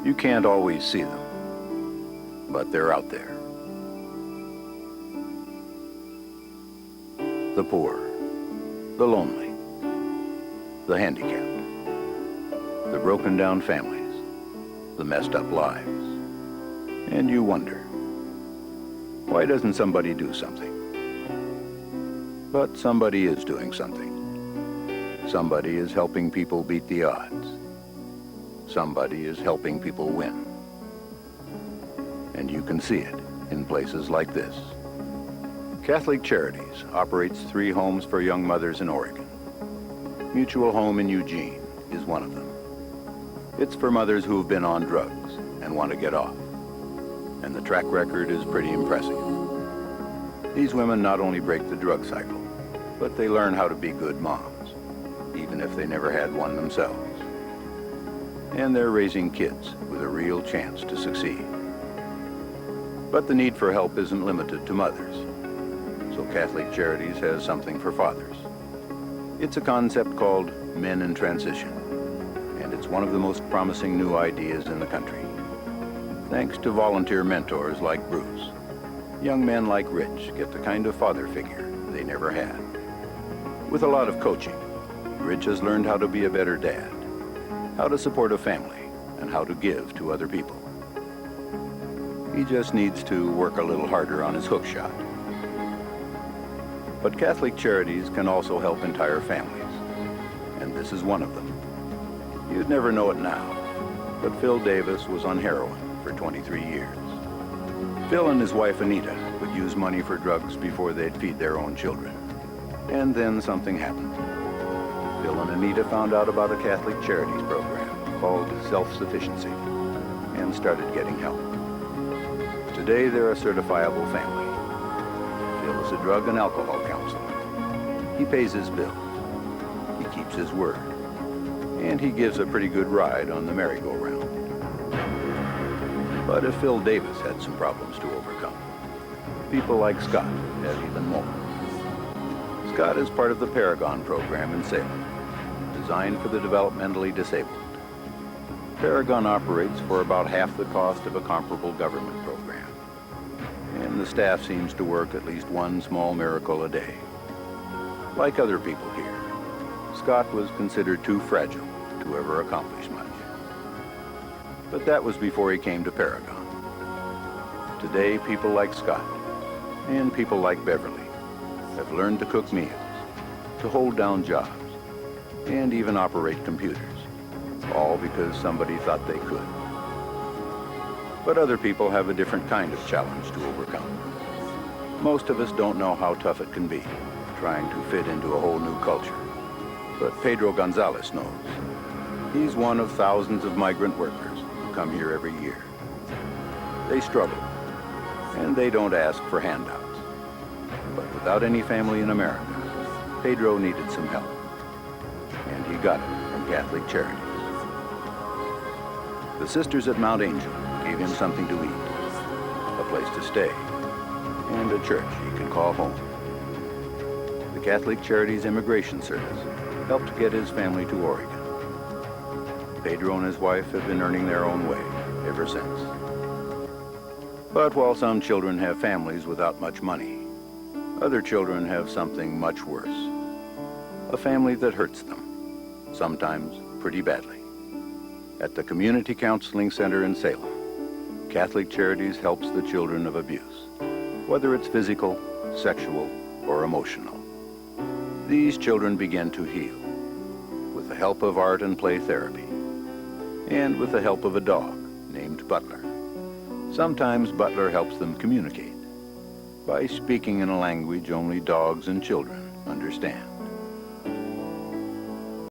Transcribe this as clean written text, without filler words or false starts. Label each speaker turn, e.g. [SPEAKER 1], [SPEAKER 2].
[SPEAKER 1] You can't always see them, but they're out there. The poor, the lonely, the handicapped, the broken down families, the messed up lives. And you wonder, why doesn't somebody do something? But somebody is doing something. Somebody is helping people beat the odds. Somebody is helping people win. And you can see it in places like this. Catholic Charities operates 3 homes for young mothers in Oregon. Mutual Home in Eugene is one of them. It's for mothers who have been on drugs and want to get off. And the track record is pretty impressive. These women not only break the drug cycle, but they learn how to be good moms, even if they never had one themselves. And they're raising kids with a real chance to succeed. But the need for help isn't limited to mothers. So Catholic Charities has something for fathers. It's a concept called Men in Transition, and it's one of the most promising new ideas in the country. Thanks to volunteer mentors like Bruce, young men like Rich get the kind of father figure they never had. With a lot of coaching, Rich has learned how to be a better dad, how to support a family, and how to give to other people. He just needs to work a little harder on his hook shot. But Catholic Charities can also help entire families, and this is one of them. You'd never know it now, but Phil Davis was on heroin for 23 years. Phil and his wife Anita would use money for drugs before they'd feed their own children. And then something happened. Phil and Anita found out about a Catholic Charities program called Self-Sufficiency and started getting help. Today they're a certifiable family. Phil is a drug and alcohol counselor. He pays his bills. He keeps his word. And he gives a pretty good ride on the merry-go-round. But if Phil Davis had some problems to overcome, people like Scott have even more. Scott is part of the Paragon program in Salem, designed for the developmentally disabled. Paragon operates for about half the cost of a comparable government program. And the staff seems to work at least one small miracle a day. Like other people here, Scott was considered too fragile to ever accomplish much. But that was before he came to Paragon. Today, people like Scott and people like Beverly have learned to cook meals, to hold down jobs, and even operate computers, all because somebody thought they could. But other people have a different kind of challenge to overcome. Most of us don't know how tough it can be, trying to fit into a whole new culture. But Pedro Gonzalez knows. He's one of thousands of migrant workers who come here every year. They struggle, and they don't ask for handouts. But without any family in America, Pedro needed some help. And he got it from Catholic Charities. The sisters at Mount Angel gave him something to eat, a place to stay, and a church he can call home. The Catholic Charities Immigration Service helped get his family to Oregon. Pedro and his wife have been earning their own way ever since. But while some children have families without much money, other children have something much worse. A family that hurts them, sometimes pretty badly. At the Community Counseling Center in Salem, Catholic Charities helps the children of abuse, whether it's physical, sexual, or emotional. These children begin to heal with the help of art and play therapy, and with the help of a dog named Butler. Sometimes Butler helps them communicate by speaking in a language only dogs and children understand.